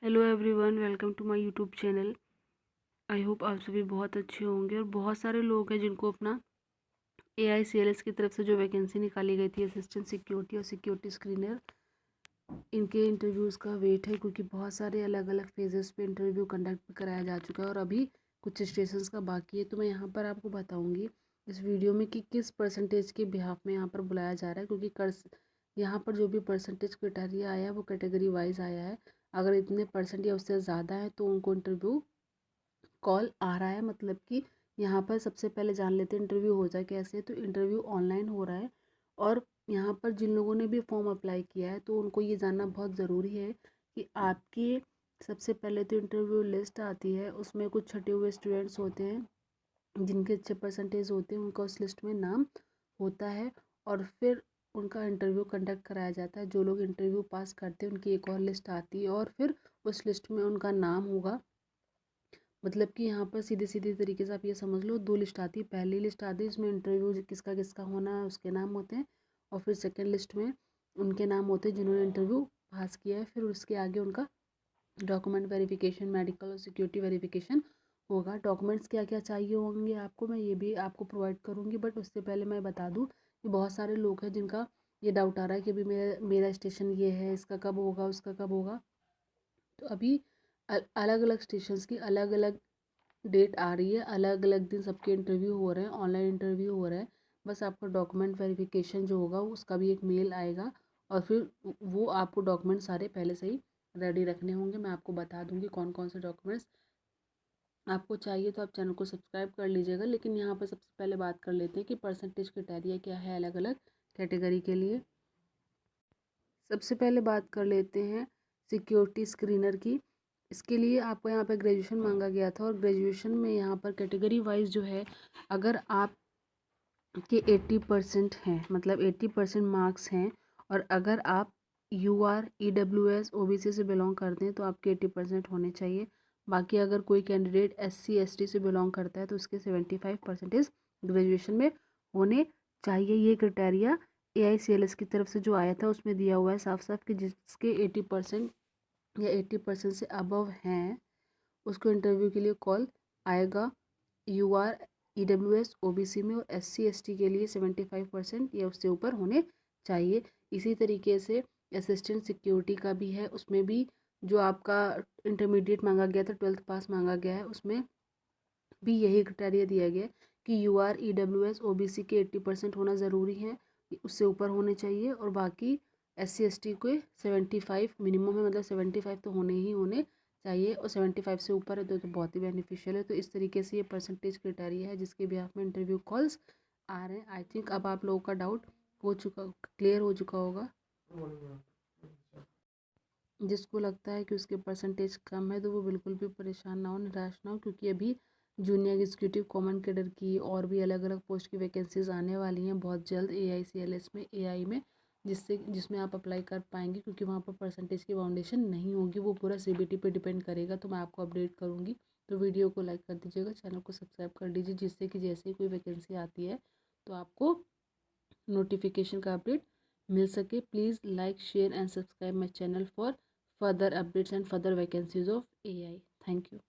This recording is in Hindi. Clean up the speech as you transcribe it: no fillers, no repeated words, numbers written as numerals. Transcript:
Hello everyone, welcome to my YouTube channel. I hope आप सभी बहुत अच्छे होंगे। और बहुत सारे लोग हैं जिनको अपना AICLS की तरफ से जो वैकेंसी निकाली गई थी असिस्टेंट सिक्योरिटी और सिक्योरिटी स्क्रीनर, इनके इंटरव्यूज़ का वेट है, क्योंकि बहुत सारे अलग अलग फेजेस पे इंटरव्यू कंडक्ट कराया जा चुका है और अभी कुछ स्टेशंस का बाकी है। तो मैं यहाँ पर आपको बताऊँगी इस वीडियो में कि किस परसेंटेज के बिहाफ में यहाँ पर बुलाया जा रहा है, क्योंकि यहाँ पर जो भी परसेंटेज क्राइटेरिया आया है वो कैटेगरी वाइज आया है। अगर इतने परसेंट या उससे ज़्यादा है तो उनको इंटरव्यू कॉल आ रहा है। मतलब कि यहाँ पर सबसे पहले जान लेते हैं इंटरव्यू हो जाए कैसे। तो इंटरव्यू ऑनलाइन हो रहा है और यहाँ पर जिन लोगों ने भी फॉर्म अप्लाई किया है तो उनको ये जानना बहुत ज़रूरी है कि आपकी सबसे पहले तो इंटरव्यू लिस्ट आती है, उसमें कुछ छटे हुए स्टूडेंट्स होते हैं जिनके अच्छे परसेंटेज होते हैं, उनका उस लिस्ट में नाम होता है और फिर उनका इंटरव्यू कंडक्ट कराया जाता है। जो लोग इंटरव्यू पास करते हैं उनकी एक और लिस्ट आती है और फिर उस लिस्ट में उनका नाम होगा। मतलब कि यहाँ पर सीधे सीधे तरीके से आप ये समझ लो, दो लिस्ट आती है। पहली लिस्ट आती है इसमें इंटरव्यू किसका किसका होना है उसके नाम होते हैं, और फिर सेकेंड लिस्ट में उनके नाम होते हैं जिन्होंने इंटरव्यू पास किया है। फिर उसके आगे उनका डॉक्यूमेंट वेरिफिकेशन, मेडिकल और सिक्योरिटी वेरिफिकेशन होगा। डॉक्यूमेंट्स क्या क्या चाहिए होंगे आपको, मैं ये भी आपको प्रोवाइड करूँगी। बट उससे पहले मैं बता दूँ कि बहुत सारे लोग हैं जिनका ये डाउट आ रहा है कि अभी मेरा मेरा स्टेशन ये है, इसका कब होगा, उसका कब होगा। तो अभी अलग अलग स्टेशंस की अलग अलग डेट आ रही है, अलग अलग दिन सबके इंटरव्यू हो रहे हैं, ऑनलाइन इंटरव्यू हो रहा है। बस आपका डॉक्यूमेंट वेरिफिकेशन जो होगा उसका भी एक मेल आएगा और फिर वो आपको डॉक्यूमेंट सारे पहले से ही रेडी रखने होंगे। मैं आपको बता दूंगी कौन कौन से डॉक्यूमेंट्स आपको चाहिए। तो आप चैनल को सब्सक्राइब कर लीजिएगा। लेकिन यहाँ पर सबसे पहले बात कर लेते हैं कि परसेंटेज क्राइटेरिया क्या है अलग अलग कैटेगरी के लिए। सबसे पहले बात कर लेते हैं सिक्योरिटी स्क्रीनर की। इसके लिए आपको यहाँ पर ग्रेजुएशन मांगा गया था और ग्रेजुएशन में यहाँ पर कैटेगरी वाइज जो है, अगर आप के 80% हैं, मतलब 80% मार्क्स हैं, और अगर आप UR EWS OBC से बिलोंग करते हैं तो आपके 80% होने चाहिए। बाकी अगर कोई कैंडिडेट SC ST से बिलोंग करता है तो उसके 75% ग्रेजुएशन में होने चाहिए। ये क्राइटेरिया AICLS की तरफ से जो आया था उसमें दिया हुआ है साफ साफ कि जिसके 80% या 80% से अबव हैं उसको इंटरव्यू के लिए कॉल आएगा। UR EWS OBC में और SC ST के लिए 75% या उससे ऊपर होने चाहिए। इसी तरीके से असिस्टेंट सिक्योरिटी का भी है, उसमें भी जो आपका इंटरमीडिएट मांगा गया था, 12th पास मांगा गया है, उसमें भी यही क्राइटेरिया दिया गया कि UR EWS OBC के 80% होना ज़रूरी है, उससे ऊपर होने चाहिए। और बाकी SC ST के 75 मिनिमम है, मतलब 75 तो होने ही होने चाहिए और 75 से ऊपर है तो बहुत ही बेनिफिशियल है। तो इस तरीके से ये परसेंटेज क्राइटेरिया है जिसके बिहाफ में इंटरव्यू कॉल्स आ रहे हैं। आई थिंक अब आप लोगों का डाउट हो चुका, क्लियर हो चुका होगा। जिसको लगता है कि उसके परसेंटेज कम है तो वो बिल्कुल भी परेशान ना हो, निराश ना हो, क्योंकि अभी जूनियर एग्जीक्यूटिव कॉमन कैडर की और भी अलग अलग पोस्ट की वैकेंसीज आने वाली हैं बहुत जल्द AICLS में, AI में, जिसमें आप अप्लाई कर पाएंगे, क्योंकि वहाँ पर परसेंटेज की बाउंडेशन नहीं होगी, वो पूरा CBT पे डिपेंड करेगा। तो मैं आपको अपडेट करूँगी। तो वीडियो को लाइक कर दीजिएगा, चैनल को सब्सक्राइब कर दीजिए, जिससे कि जैसे ही कोई वैकेंसी आती है तो आपको नोटिफिकेशन का अपडेट मिल सके। Please like share and subscribe my channel for further updates and further vacancies of AI. Thank you.